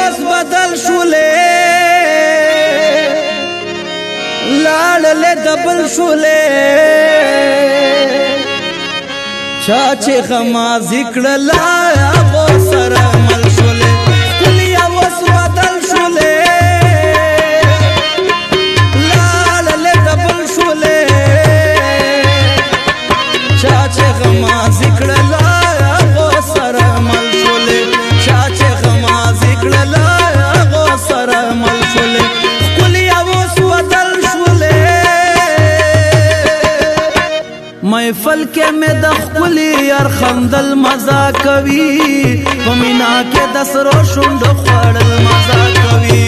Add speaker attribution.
Speaker 1: اوس بدل شولې لاړلې دبل شولې چا چې غما ذکر لا هغه سره مل شولې کلی اوس بدل شولې لاړلې دبل شولې چا چې غما ذکر لا هغه سره مل شولې چا چې غما ذکر لا هغه سره مل شولې کلی اوس بدل شولې محفل کې مې د خپلې یار خندل مزه کوي په مینا کې د سرو شونډو خوړل مزه کوي